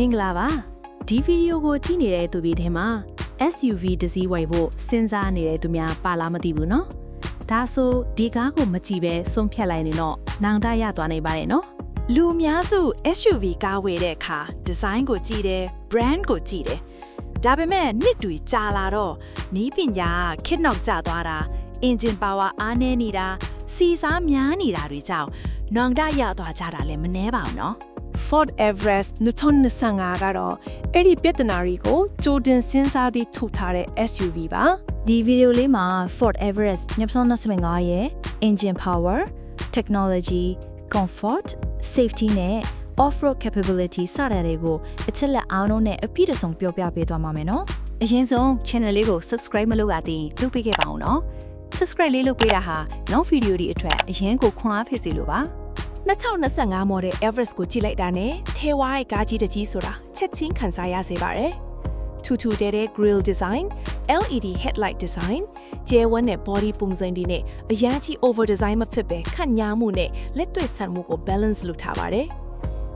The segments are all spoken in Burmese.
မင်္ဂလာပါဒီဗီဒီယိုကိုကြည့်နေတဲ့သူတွေထဲမှာ SUV တစ်စီးဝယ်ဖို့စဉ်းစားနေတဲ့သူများပါလားမသိဘူးเนาะဒါဆိုဒီကားကိုမကြည့်ပဲဆုံးဖြတ်လိုက်နေတော့နောင်တရသွားနိုင်ပါတယ်เนาะလူအများစု SUV ကားဝယ်တဲ့အခါဒီဇိုင်းကိုကြည့်တယ် brand ကိုကြည့်တယ်ဒါပေမဲ့နှစ်တွေကြာလာတော့နီးပညာခက်နောက်ကျသွားတာ engine power အားနည်းနေတာစီစားများနေတာတွေကြောင့်နောင်တရသွားကြတာလည်းမနှဲပါဘူးเนาะFord Everest 2025ကတော့အဲ့ဒီပြဿနာတွေကိုကြိုတင်စဉ်းစားပြီးထုတ်ထားတဲ့ SUV ပါဒီဗီဒီယိုလေးမှာ Ford Everest 2025ရဲ့ engine power, technology, comfort, safety နဲ့ off-road capability စတဲ့တွေကိုအချက်လက်အားလုံးနဲ့အပြည့်အစုံပြောပြပေးသွားမှာမယ်နော်အရင်ဆုံး channel လေးကို subscribe မလုပ်ရသေးရင်လုပ်ပေးခဲ့ပါဦးနော် subscribe လေးလုပ်ပေးတာဟာနောက်ဗီဒီယိုဒီအတွက်အရင်ကိုခွန်အားဖြစ်စေလိုပါ2025 model Everest ကိုကြည့်လိုက်တာနဲ့ထဲဝိုင်းကားကြီးတစ်ကြီးဆိုတာချက်ချင်းခံစားရစေပါတယ်ထူထူတဲတဲ grill design, LED headlight design, ကျဲဝန်းနဲ့ body ပုံစံတွေနဲ့အရန်ကြီး over design မဖြစ်ပဲခန့်ညားမှုနဲ့လက်တွေ့ဆန်မှုကို balance လုပ်ထားပါတယ်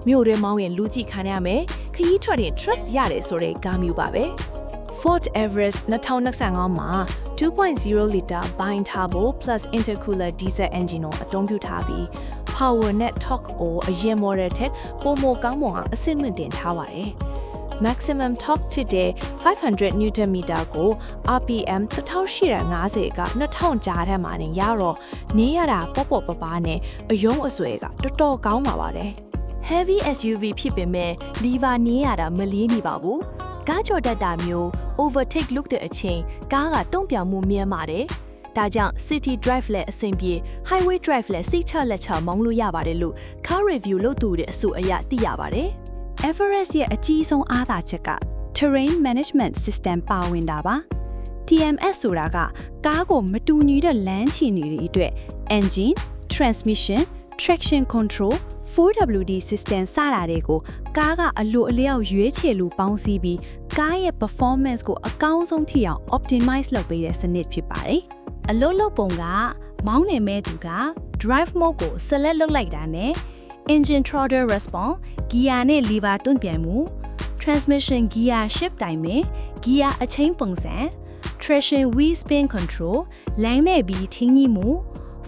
မြို့ရဲမောင်းရင်လူကြည့်ခံရမယ်ခရီးထွက်ရင် trust ရတယ်ဆိုတဲ့ကားမျိုးပါပဲ Ford Everest 2025မှာ 2.0 liter bi-turbo plus intercooler diesel engine ကိုအသုံးပြုထားပြီး power နဲ့ torque ကိုအရင် model ထက်ပိုမိုကောင်းမွန်အောင်အဆင့်မြင့်တင်ထားပါတယ် maximum torque ဖြစ်တဲ့500 Nm ကို RPM 1850က2000ကြားထဲမှာနေရတော့နေရတာပေါ့ပေါ့ပပနဲ့အယုံအဆွဲကတော်တော်ကောင်းပါပါတယ် heavy SUV ဖြစ်ပေမဲ့ lever နည်းရတာမလေးနေပါဘူးကားကြော်တတ်တာမျိုး overtake လုပ်တဲ့အချိန်ကားကတုံ့ပြောင်မှုမြင်ပါတယ်ဒါကြောင့် city drive လည်းအဆင်ပြေ highway drive လည်းစိတ်ချလက်ချမောင်းလို့ရပါတယ်လို့ car review လုပ်သူတဲ့အဆိုအရသိရပါတယ် Everest ရဲ့အကြီးဆုံးအားသာချက်က terrain management system ပါဝင်တာပါ TMS ဆိုတာကကားကိုမတူညီတဲ့လမ်းချီနေတွေအတွက် engine, transmission, traction control, 4WD system စတာတွေကိုကားကအလိုအလျောက်ရွေးချယ်လို့ပေါင်းစည်းပြီးကားရဲ့ performance ကိုအကောင်းဆုံးထိအောင် optimize လုပ်ပေးတဲ့စနစ်ဖြစ်ပါတယ်အလုပ်လုပ်ပုံကမောင်းနေမဲ့သူက drive mode ကို select လုပ်လိုက်တာနဲ့ engine throttle response gear နဲ့ lever တွန့်ပြန်မှု transmission gear shift တိုင်းमें gear အချိန်ပုံစံ traction wheel spin control လမ်းနဲ့ပြီးထိန်းညှိမှု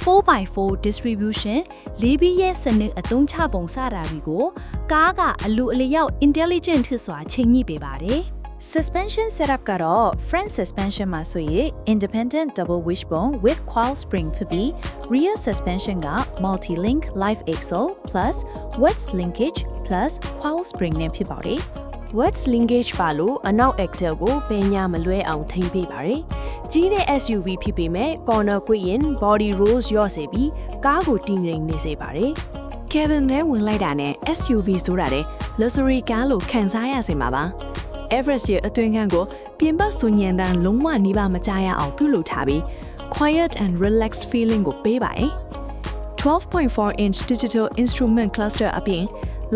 4x4 distribution လေးပြီးရဲ့စနစ်အသုံးချပုံစတာတွေကိုကားကအလူအလျောက် intelligent ထစွာချိန်ညှိပေးပါတယ်Suspension setup ကတော့ front suspension မှာဆိုရင် independent double wishbone with coil spring ဖြစ်ပြီး rear suspension က multi-link live axle plus wedge linkage plus coil spring နဲ့ဖြစ်ပါတယ် wedge linkage ပါလို့အနောက် axle ကိုပင်ညာမလွဲအောင်ထိန်းပေးပါတယ်ကြီးတဲ့ SUV ဖြစ်ပေမဲ့ corner ကွေ့ရင် body rolls ရော့စေပြီးကားကိုတည်ငြိမ်နေစေပါတယ် cabin ထဲဝင်လိုက်တာနဲ့ SUV ဆိုတာတဲ့ luxury ကားလို့ခံစားရစေမှာပါEverest ရဲ့အတွင်းခန်းကိုပြင်ပဆူညံတန်းလုံးဝနှီးပါမကြားရအောင်ပြုလုပ်ထားပြီး quiet and relaxed feeling ကိုပေးပါတယ် 12.4-inch digital instrument cluster အပြင်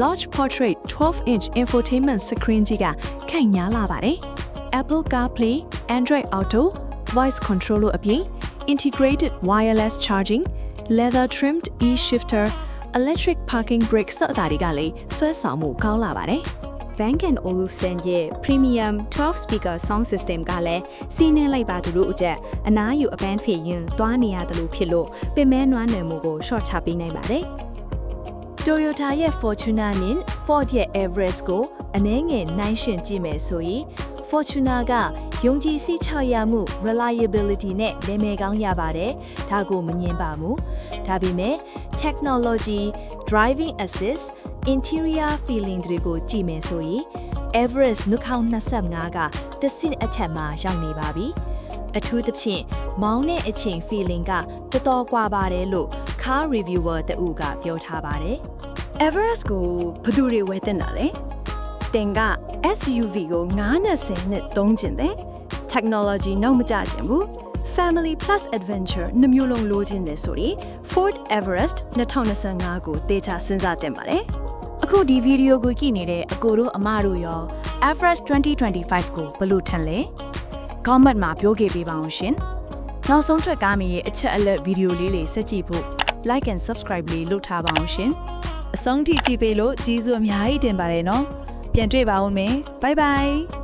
large portrait 12-inch infotainment screen ကြီးကခိုင်ညာလာပါတယ် Apple CarPlay, Android Auto, voice control တို့အပြင် integrated wireless charging, leather trimmed e-shifter, electric parking brake စတာတွေကလည်းဆွဲဆောင်မှုကောင်းလာပါတယ်Bang & Olufsen ရဲ့ Premium 12 speaker sound system ကလည်းစီးနှင်းလိုက်ပါသူတို့အတွက်အနားယူအပန်းဖြေရင်သွားနေရတယ်လို့ဖြစ်လို့ပင်မဲနွမ်းနယ်မှုကို short ချပေးနိုင်ပါတယ်။ Toyota ရဲ့ Fortuner နဲ့ Ford ရဲ့ Everest ကိုအနည်းငယ်နိုင်ရှင်ကြည့်မယ်ဆိုရင် Fortuner ကယုံကြည်စိတ်ချရမှု reliability နဲ့နာမည်ကောင်းရပါတယ်။ဒါကိုမငြင်းပါဘူး။ဒါပေမဲ့ technology, driving assist interior feeling တွေကိုကြည့်မယ်ဆိုရင် Everest 2025ကတဆင့်အထက်မှာရောက်နေပါပြီအထူးသဖြင့်မောင်းတဲ့အချိန် feeling ကတော်တော်ကွာပါတယ်လို့ car reviewer တဦးကပြောထားပါတယ် Everest ကိုဘယ်သူတွေဝယ်တင်တာလဲတင်က SUV ကို920နဲ့သုံးကျင်တယ် technology နောက်မကြချင်ဘူး Family plus adventure နှမျိုးလုံးလိုချင်တယ်ဆိုရင် Ford Everest 2025ကိုတေချာစဉ်းစားတင်ပါတယ်အခုဒီဗီဒီယိုကိုကြည့်နေတဲ့အကိုတို့အမတို့ရော Everest 2025ကိုဘယ်လိုထင်လဲ comment မှာပြောခဲ့ပေးပါအောင်ရှင်နောက်ဆုံးထွက်ကားမီရဲ့အချက်အလက်ဗီဒီယိုလေးတွေဆက်ကြည့်ဖို့ like and subscribe လေးလုပ်ထားပါအောင်ရှင်အဆုံးထိကြည့်ပေးလို့ကျေးဇူးအများကြီးတင်ပါတယ်နော် ပြန်တွေ့ပါဦးမယ် bye bye